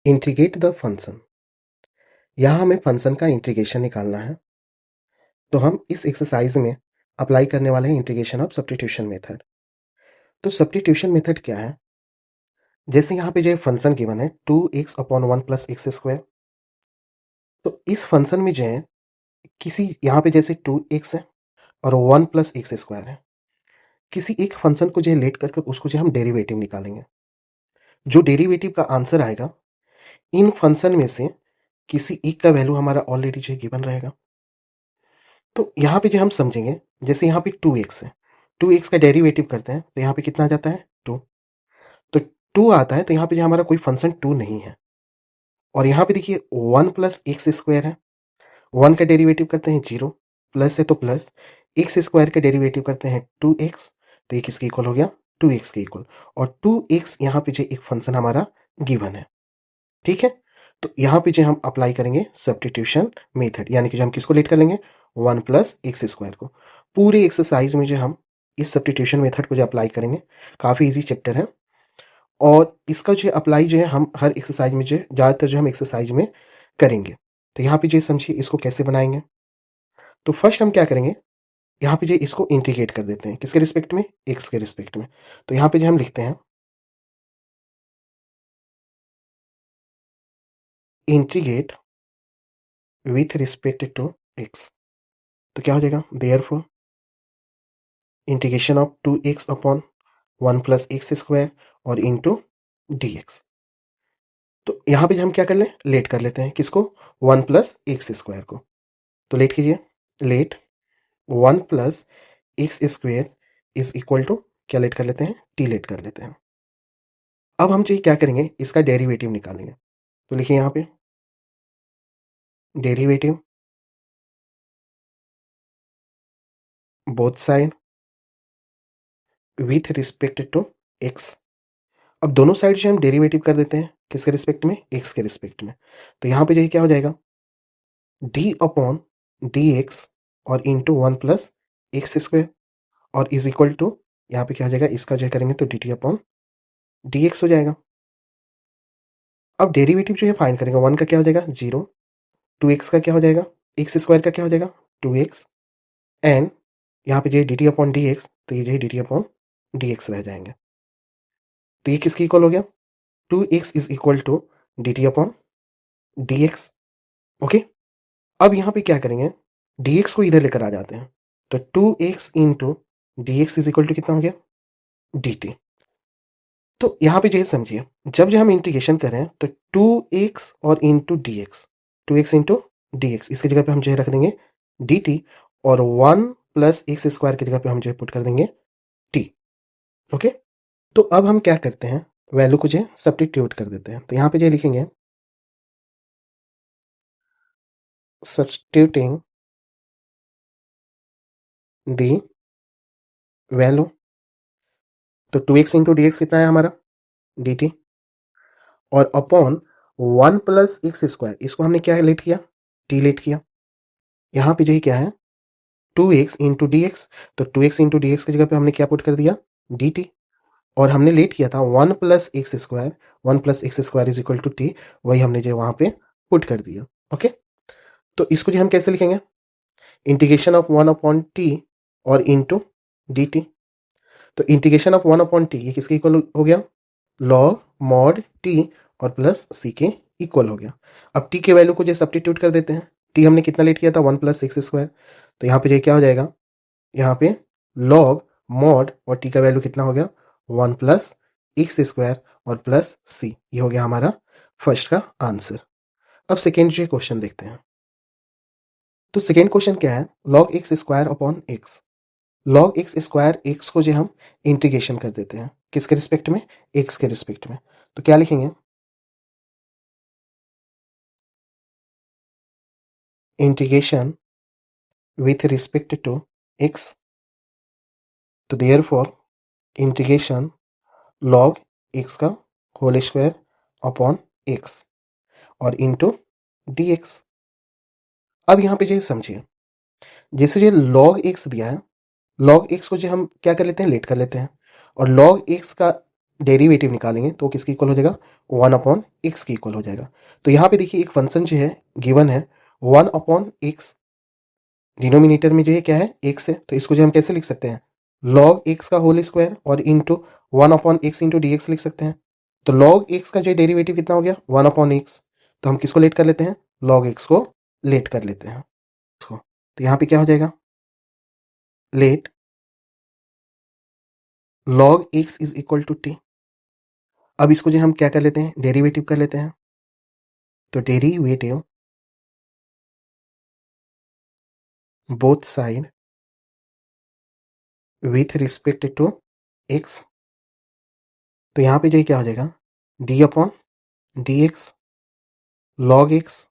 Integrate the function. यहाँ हमें function का इंटीग्रेशन निकालना है, तो हम इस एक्सरसाइज में अप्लाई करने वाले हैं इंटीग्रेशन ऑफ सब्स्टिट्यूशन मेथड। तो सब्स्टिट्यूशन मेथड क्या है? जैसे यहाँ पे जो फंक्शन गिवन है 2x upon 1 plus X square, तो इस फंक्शन में जो है किसी यहाँ पे जैसे 2x है और 1 प्लस एक्स स्क्वायर है, किसी एक फंक्शन को जो है लेट करके उसको जो हम डेरिवेटिव निकालेंगे। जो डेरिवेटिव का आंसर आएगा इन फंक्शन में से किसी एक का वैल्यू हमारा ऑलरेडी जो है गिवन रहेगा। तो यहाँ पे जो हम समझेंगे, जैसे यहाँ पे 2x है, 2x का डेरिवेटिव करते हैं तो यहाँ पे कितना आ जाता है 2। तो 2 आता है तो यहाँ पे जो हमारा कोई फंक्शन 2 नहीं है। और यहाँ पे देखिए 1 प्लस एक्स स्क्वायर है, 1 का डेरिवेटिव करते हैं 0, प्लस है तो प्लस, एक्स स्क्वायर का डेरिवेटिव करते हैं 2x, तो ये किसके इक्वल हो गया 2x के इक्वल। और 2x यहाँ पे जो एक फंक्शन हमारा गिवन है, ठीक है। तो यहाँ पे जो हम अप्लाई करेंगे सब्स्टिट्यूशन मेथड, यानी कि जो हम किसको लेट कर लेंगे 1 प्लस एक्स स्क्वायर को। पूरे एक्सरसाइज में जो हम इस सब्स्टिट्यूशन मेथड को जो अप्लाई करेंगे, काफ़ी इजी चैप्टर है। और इसका जो अप्लाई जो है हम हर एक्सरसाइज में जो ज़्यादातर जो हम एक्सरसाइज में करेंगे। तो यहाँ पे जो समझिए इसको कैसे बनाएंगे। तो फर्स्ट हम क्या करेंगे, यहाँ पे जो इसको इंटीग्रेट कर देते हैं, किसके रिस्पेक्ट में, एक्स के रिस्पेक्ट में। तो यहाँ पे जो हम लिखते हैं integrate with respect to X, तो क्या हो जाएगा therefore integration of 2x upon 1 plus X square और इंटू dx। तो यहाँ पे हम क्या कर लें, लेट कर लेते हैं किसको 1 प्लस एक्स स्क्वायर को। तो लेट कीजिए, let 1 plus X square is equal to क्या लेट कर लेते हैं, टी लेट कर लेते हैं। अब हम जो क्या करेंगे इसका डेरिवेटिव निकालेंगे। तो लिखिए यहाँ पे derivative both side with respect to X. अब दोनों साइड से हम डेरिवेटिव कर देते हैं, किसके रिस्पेक्ट में, एक्स के रिस्पेक्ट में। तो यहाँ पे जो क्या हो जाएगा डी अपॉन डी एक्स और इंटू 1 प्लस एक्स स्क्वायर और इज इक्वल टू यहाँ पे क्या हो जाएगा, इसका जो करेंगे तो D T upon D x हो जाएगा। अब डेरिवेटिव जो है फाइंड करेंगे, 1 का क्या हो जाएगा 0, 2x का क्या हो जाएगा, एक्स स्क्वायर का क्या हो जाएगा 2x, एंड यहाँ पे जो D T upon D X, तो ये जो D T upon D X रह जाएंगे। तो ये किसकी इक्वल हो गया 2x is equal to D T upon D X. Okay, अब यहाँ पे क्या करेंगे dx को इधर लेकर आ जाते हैं, तो 2x into D x is equal to कितना हो गया dt। तो यहाँ पे जो है समझिए, जब जो हम इंटीग्रेशन करें तो 2x और into D x, 2x into D x इसकी जगह पे हम जो है रख देंगे dt, और 1 प्लस एक्स स्क्वायर की जगह पे हम जो है पुट कर देंगे t। ओके, तो अब हम क्या करते हैं, वैल्यू को जो है सब्स्टिट्यूट कर देते हैं। तो यहाँ पे जो लिखेंगे सब्स्टिट्यूटिंग दी वैल्यू, तो 2x इंटू डी एक्स कितना है हमारा dt, और अपॉन 1 प्लस एक्स स्क्वायर, इसको हमने क्या लेट किया t लेट किया। यहाँ पे जो है क्या है 2x इंटू डी एक्स, तो 2x इंटू डी एक्स की जगह पे हमने क्या पुट कर दिया dt, और हमने लेट किया था 1 plus X square, 1 plus X square is equal to T, वही हमने जो वहाँ पे पुट कर दिया। ओके, तो इसको जो हम कैसे लिखेंगे इंटीग्रेशन ऑफ 1 अपॉन टी और इंटू डी टी। तो इंटीग्रेशन ऑफ 1 अपॉन टी ये किसके इक्वल हो गया लॉग मॉड टी और प्लस सी के इक्वल हो गया। अब टी के वैल्यू को जो सब्स्टिट्यूट कर देते हैं, टी हमने कितना लेट किया था 1 प्लस एक्स स्क्वायर, तो यहाँ पे जो क्या हो जाएगा, यहाँ पे लॉग मॉड और टी का वैल्यू कितना हो गया 1 प्लस एक्स स्क्वायर और प्लस सी, ये हो गया हमारा फर्स्ट का आंसर। अब सेकेंड जो क्वेश्चन देखते हैं। तो सेकेंड क्वेश्चन क्या है, log x square upon x. Log x square x को जो हम इंटीग्रेशन कर देते हैं, किसके रिस्पेक्ट में, एक्स के रिस्पेक्ट में। तो क्या लिखेंगे integration with respect to X, तो देयरफॉर इंटीग्रेशन लॉग एक्स का होल स्क्वायर अपॉन एक्स और इंटू डी एक्स। अब यहाँ पे जो समझिए, जैसे जो लॉग एक्स दिया है, लॉग एक्स को जो हम क्या कर लेते हैं लेट कर लेते हैं, और लॉग एक्स का डेरिवेटिव निकालेंगे तो किसके इक्वल हो जाएगा, 1/x के इक्वल हो जाएगा। तो यहाँ पे देखिए एक फंक्शन जो है गिवन है 1/x, डिनोमिनेटर में जो है क्या है x है, तो इसको जो हम कैसे लिख सकते हैं log x का होल स्क्वायर और इंटू 1/x इंटू dx लिख सकते हैं। तो log x का जो डेरिवेटिव कितना हो गया 1/x, तो हम किसको लेट कर लेते हैं, log x को लेट कर लेते हैं इसको। तो यहाँ पे क्या हो जाएगा, let log x is equal to t। अब इसको जो हम क्या कर लेते हैं, डेरिवेटिव कर लेते हैं। तो derivative both side with respect to x, तो यहाँ पे जो क्या हो जाएगा d/dx log x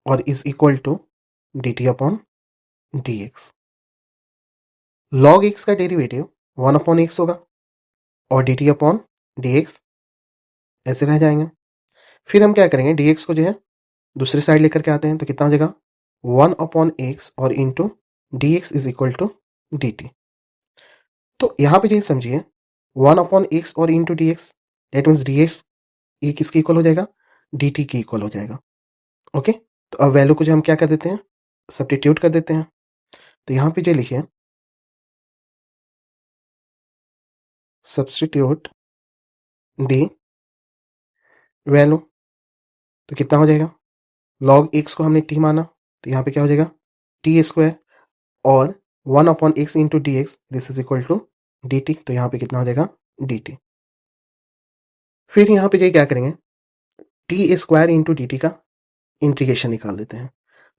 और is equal to dt/dx। log x का डेरिवेटिव 1/x होगा और dt/dx ऐसे रह जाएंगे। फिर हम क्या करेंगे, dx को जो है दूसरी साइड लेकर के आते हैं, तो कितना हो जाएगा 1/x और into dx is equal to dt। तो यहाँ पे जो समझिए 1/x और into dx, that means dx ये किसके इक्वल हो जाएगा, dt के इक्वल हो जाएगा। ओके, तो अब वैल्यू को जो हम क्या कर देते हैं, सब्स्टिट्यूट कर देते हैं। तो यहाँ पे जो लिखिए सब्स्टिट्यूट दी वैल्यू, तो कितना हो जाएगा, log x को हमने t माना, तो यहाँ पे क्या हो जाएगा t स्क्वायर और 1/x into D x this is equal to D T, तो यहाँ पे कितना हो जाएगा dt। फिर यहाँ पे जो क्या करेंगे T square into d T का इंटीग्रेशन निकाल देते हैं।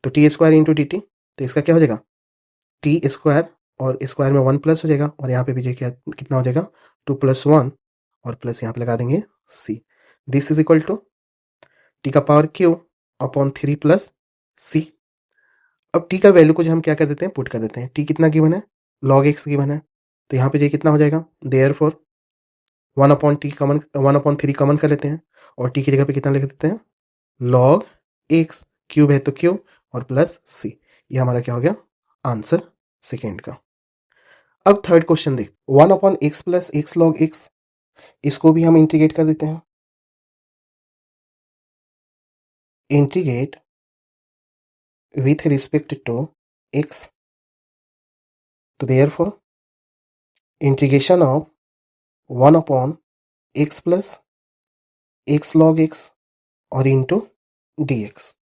तो T square into d T, तो इसका क्या हो जाएगा टी स्क्वायर और स्क्वायर में 1 प्लस हो जाएगा और यहाँ पे भी जो क्या कितना हो जाएगा 2+1 और प्लस यहाँ पे लगा देंगे c, this is equal to t का power q upon 3 plus c. अब टी का वैल्यू को जो हम क्या कर देते हैं, पुट कर देते हैं। टी कितना गिवन है, log x गिवन है, तो यहाँ पे जो कितना हो जाएगा देयरफॉर 1/3 कॉमन कर लेते हैं और टी की जगह पे कितना लिख देते हैं log x, क्यूब है तो क्यूब और प्लस सी। ये हमारा क्या हो गया आंसर सेकेंड का। अब थर्ड क्वेश्चन देख 1/x plus x log x, इसको भी हम इंटीग्रेट कर देते हैं। Integrate with respect to x, तो therefore integration of 1/x plus x log x और इंटू dx।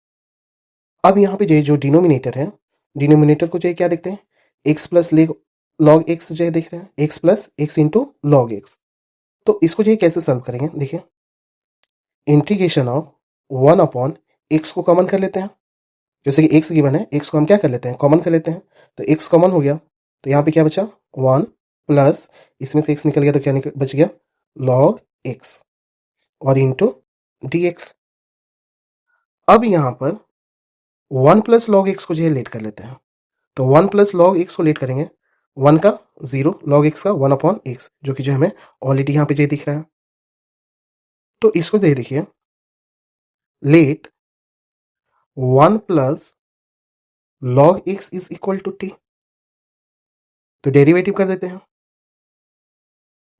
अब यहाँ पे जो डिनोमिनेटर है, डिनोमिनेटर को जो क्या देखते हैं x प्लस log x जो देख रहे हैं x plus x into log x। तो इसको जो कैसे सॉल्व करेंगे, देखिए इंटीग्रेशन ऑफ 1/x को कॉमन कर लेते हैं, जैसे कि x गिवन है x को हम क्या कर लेते हैं कॉमन कर लेते हैं, तो x कॉमन हो गया, तो यहाँ पे क्या बचा 1 प्लस इसमें से x निकल गया तो क्या बच गया log x और इंटू dx। अब यहाँ पर 1 प्लस log x को जो है लेट कर लेते हैं, तो 1 प्लस log x को लेट करेंगे 1 का 0 log x का 1/x, जो कि जो हमें ऑलरेडी यहाँ पे जो दिख रहा है। तो इसको दे देखिए let 1 plus log x is equal to t, तो डेरिवेटिव कर देते हैं।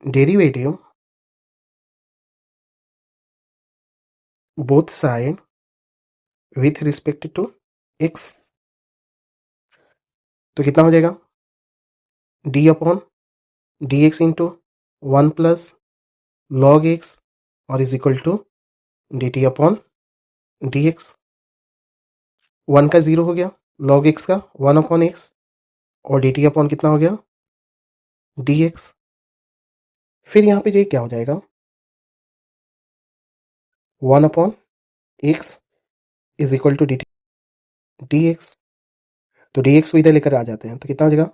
Derivative both side with respect to x, तो कितना हो जाएगा d/dx into 1 plus log x और इज इक्वल टू dt/dx। 1 का 0 हो गया log x का 1/x और dt/ कितना हो गया dx। फिर यहाँ पे ये क्या हो जाएगा 1/x is equal to dx, तो dx को इधर लेकर आ जाते हैं, तो कितना हो जाएगा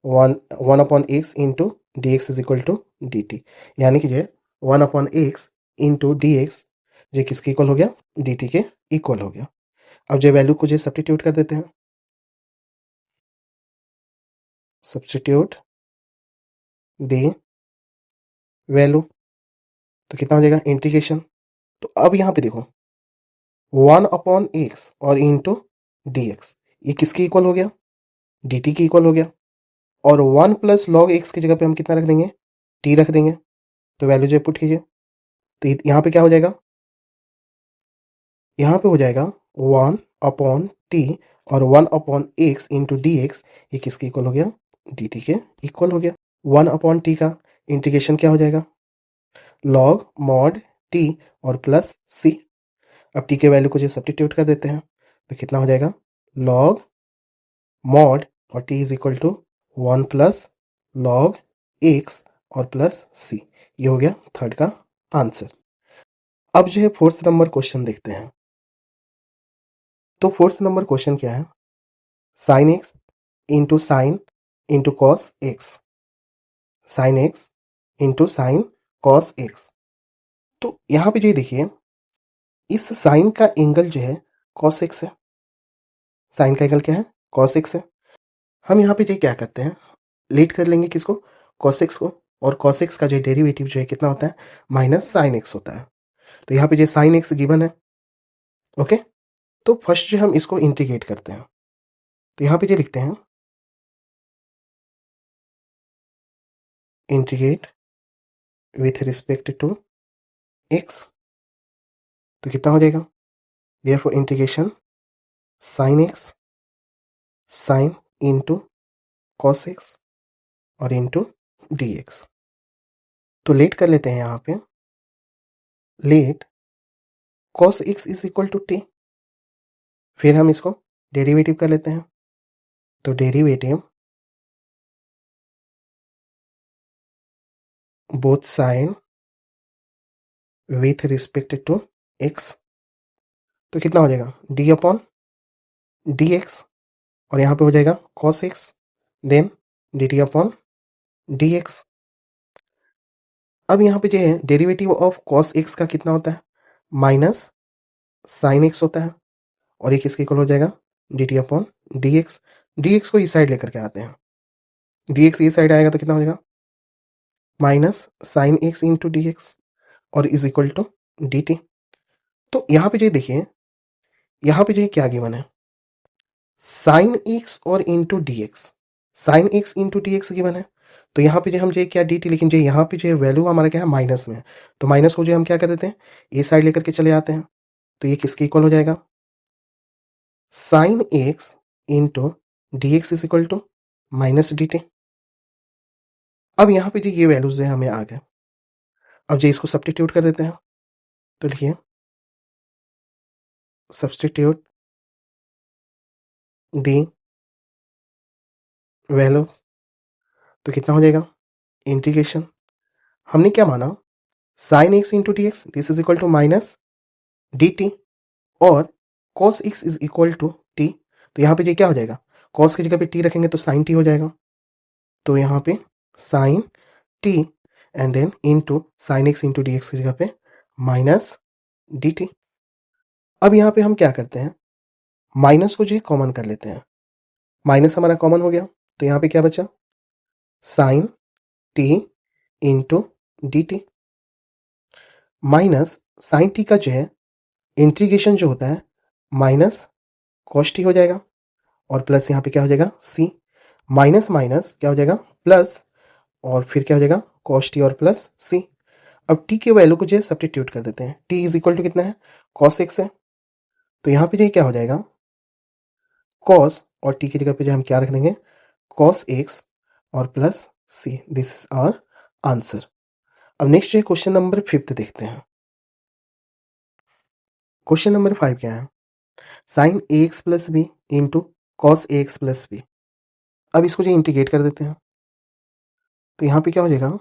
1/x into dx is equal to dt, यानी कि जो 1/x इंटू dx जो किसके इक्वल हो गया dt के इक्वल हो गया। अब जो वैल्यू को जो सब्स्टिट्यूट कर देते हैं, सब्स्टिट्यूट दी वैल्यू, तो कितना हो जाएगा इंटीग्रेशन। तो अब यहाँ पे देखो 1/x और इंटू dx ये किसके इक्वल हो गया dt के इक्वल हो गया, और 1 प्लस log x की जगह पे हम कितना रख देंगे t रख देंगे, तो वैल्यू जो पुट कीजिए, तो यहाँ पे क्या हो जाएगा, यहाँ पे हो जाएगा 1/t और 1/x इंटू डी एक्स, ये किसके इक्वल हो गया, डी टी के इक्वल हो गया। 1/t का इंटीग्रेशन क्या हो जाएगा, लॉग मॉड टी और प्लस सी। अब टी के वैल्यू को जो सब्स्टिट्यूट कर देते हैं तो कितना हो जाएगा, लॉग मॉड और T is equal to 1 plus log X और प्लस सी। ये हो गया थर्ड का आंसर। अब जो है फोर्थ नंबर क्वेश्चन देखते हैं। तो फोर्थ नंबर क्वेश्चन क्या है, sign x into cos x, sign x into sine cos x. तो यहाँ पे जो देखिए, इस साइन का एंगल जो है कॉस एक्स है, साइन का एंगल क्या है, कॉस एक्स है। हम यहाँ पे जो क्या करते हैं, लेट कर लेंगे किसको, कॉस एक्स को, और कॉस एक्स का जो डेरिवेटिव जो है कितना होता है, माइनस साइन एक्स होता है। तो यहाँ पे जो साइन एक्स गिवन है, ओके। तो फर्स्ट जो हम इसको इंटीग्रेट करते हैं, तो यहाँ पे जो लिखते हैं integrate with respect to X, तो कितना हो जाएगा, therefore integration sine X sine into cos x और इंटू डी एक्स। तो लेट कर लेते हैं यहाँ पे, let cos x is equal to T, फिर हम इसको डेरिवेटिव कर लेते हैं, तो derivative both sine with respect to X, तो कितना हो जाएगा, डी अपॉन डी एक्स, और यहाँ पे हो जाएगा cos X then D T upon D x. अब यहाँ पे जो है डेरिवेटिव ऑफ कॉस एक्स का कितना होता है, माइनस साइन एक्स होता है, और ये किसके इक्वल हो जाएगा, d T upon D x. D x को इस साइड लेकर के आते हैं, डी एक्स ये साइड आएगा तो कितना हो जाएगा, minus sine x into D x और is equal to D T. तो यहाँ पे जो देखिए, यहाँ पे जो क्या गिवन है, साइन एक्स और into D x, sign x into D x given है। तो यहाँ पे जो हम जो क्या डी टी, लेकिन जो यहाँ पे जो वैल्यू हमारा क्या है, माइनस में है, तो माइनस को जो हम क्या कर देते हैं, ए साइड लेकर के चले आते हैं, तो ये किसके इक्वल हो जाएगा, sine x into D x is equal to minus d t. अब यहाँ पे जो ये वैल्यूज है हमें आ गए, अब जो इसको सब्स्टिट्यूट कर देते हैं, तो लिखिए सब्स्टिट्यूट दी वैल्यू, तो कितना हो जाएगा, इंटीग्रेशन, हमने क्या माना, sine x into D x this is equal to minus d t, और cos x is equal to t. तो यहाँ पे ये क्या हो जाएगा, कॉस की जगह पे टी रखेंगे तो साइन टी हो जाएगा, तो यहाँ पे sine t and then into sine x into D x की जगह पे माइनस डी टी। अब यहाँ पे हम क्या करते हैं, माइनस को जो है कॉमन कर लेते हैं, माइनस हमारा कॉमन हो गया, तो यहाँ पे क्या बचा, sine t into d t, minus sine t का जो है इंटीग्रेशन जो होता है माइनस कॉस टी हो जाएगा, और प्लस यहाँ पे क्या हो जाएगा, सी, माइनस माइनस क्या हो जाएगा, प्लस, और फिर क्या हो जाएगा, कॉस टी और प्लस सी। अब टी के वैल्यू को जो है सब्स्टिट्यूट कर देते हैं, टी इज इक्वल टू कितना है, कॉस एक्स है, तो यहाँ पे जो क्या हो जाएगा, कॉस और टी की जगह पे जो हम क्या रख देंगे, कॉस एक्स और plus c, this is our answer. अब नेक्स्ट जो क्वेश्चन नंबर 5 देखते हैं। क्वेश्चन नंबर 5 क्या है, sine a x plus b into cos a x plus b. अब इसको जो इंटीग्रेट कर देते हैं, तो यहाँ पे क्या हो जाएगा,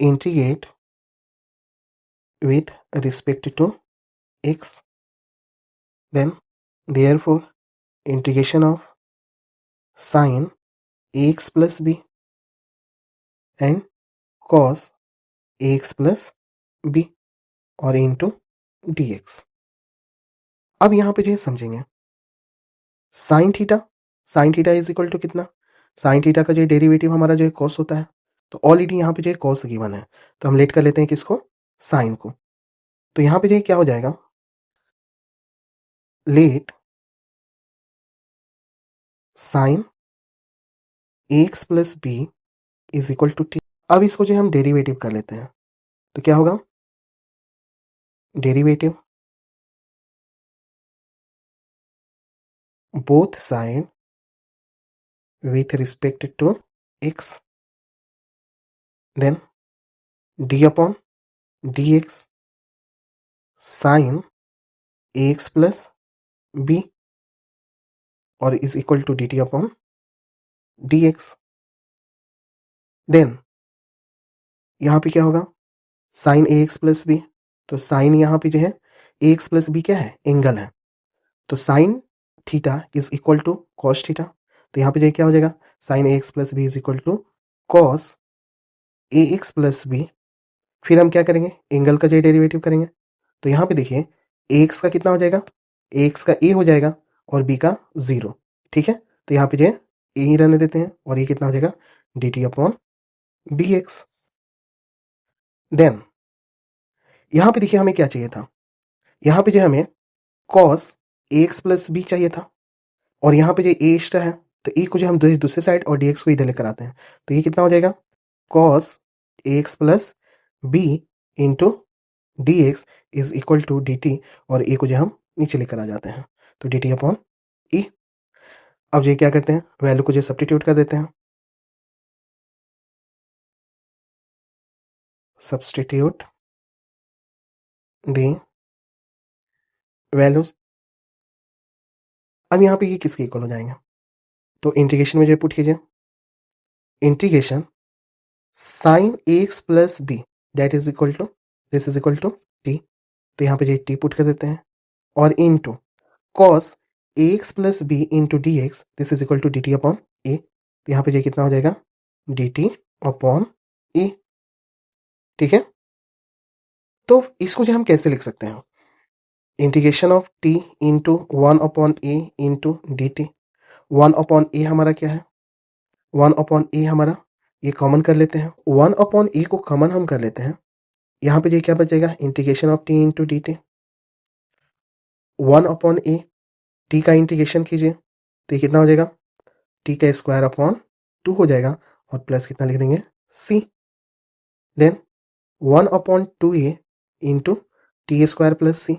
integrate with respect to x, then therefore integration of sine a x plus b and cos a x plus b और इंटू डी एक्स। अब यहाँ पे जो है समझेंगे, sine theta, sine theta is equal to कितना, साइन थीटा का जो डेरिवेटिव हमारा जो है कॉस होता है, तो ऑलरेडी यहाँ पे जो है कॉस गिवन है, तो हम लेट कर लेते हैं किसको, साइन को। तो यहाँ पे जो है क्या हो जाएगा, let sine x plus b is equal to t, अब इसको जो हम डेरिवेटिव कर लेते हैं तो क्या होगा, derivative both side with respect to x, then d upon dx sin ax plus b और is equal to dt upon dx. Then यहाँ पे क्या होगा, sine a x plus b, तो साइन यहाँ पे जो है ए एक्स प्लस बी क्या है, एंगल है, तो sine theta is equal to cos theta, तो यहाँ पे जो क्या हो जाएगा, sine a x plus b is equal to cos a x plus b. फिर हम क्या करेंगे, एंगल का जो डेरिवेटिव करेंगे, तो यहाँ पे देखिए ए एक्स का कितना हो जाएगा, ए एक्स का ए हो जाएगा और बी का 0. ठीक है, तो यहाँ पे जो है ए ही रहने देते हैं और ये कितना हो जाएगा, d T upon D x. Then यहाँ पे देखिए हमें क्या चाहिए था, यहाँ पे जो हमें cos a x plus B चाहिए था और यहाँ पे जो ए एक्स्ट्रा है तो ए को जो हम दूसरे साइड और डी एक्स को इधर लेकर आते हैं तो ये कितना हो जाएगा, cos a x plus b into D x is equal to D t और ए को जो हम नीचे लेकर आ जाते हैं तो डी टी अपॉन ई. अब ये क्या करते हैं, वैल्यू को जो सब्स्टिट्यूट कर देते हैं, सब्स्टिट्यूट दी वैल्यूज. अब यहाँ पे ये किसके इक्वल हो जाएंगे, तो इंटीग्रेशन में जो पुट कीजिए, integration sine a x plus b that is equal to this is equal to t, तो यहाँ पे जो टी पुट कर देते हैं और into cos a x plus b into D x this is equal to D T upon a, तो यहाँ पे जो कितना हो जाएगा, डी टी अपॉन ए. ठीक है, तो इसको जो हम कैसे लिख सकते हैं, integration of t into 1 upon a into d t. 1 upon a हमारा क्या है, 1 अपॉन ए हमारा ये कॉमन कर लेते हैं, 1 अपॉन ए को कॉमन हम कर लेते हैं, यहाँ पे जो क्या बचेगा, integration of t into d t. 1 upon A T का इंटीग्रेशन कीजिए तो ये कितना हो जाएगा, टी का स्क्वायर अपॉन 2 हो जाएगा और प्लस कितना लिख देंगे, c. Then 1 upon 2a into t square plus c,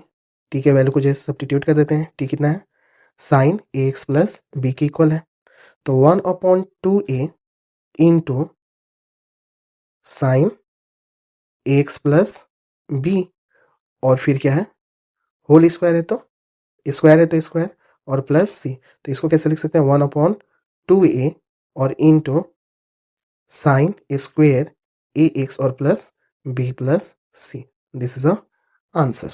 t के वैल्यू को जैसे सब्स्टिट्यूट कर देते हैं, टी कितना है, sine a x plus b के इक्वल है, तो 1 upon 2a into sine a x plus b और फिर क्या है, होल स्क्वायर है तो स्क्वायर और प्लस सी, तो इसको कैसे लिख सकते हैं, 1 अपॉन 2a और into sine square a x और plus b plus c. This is a answer.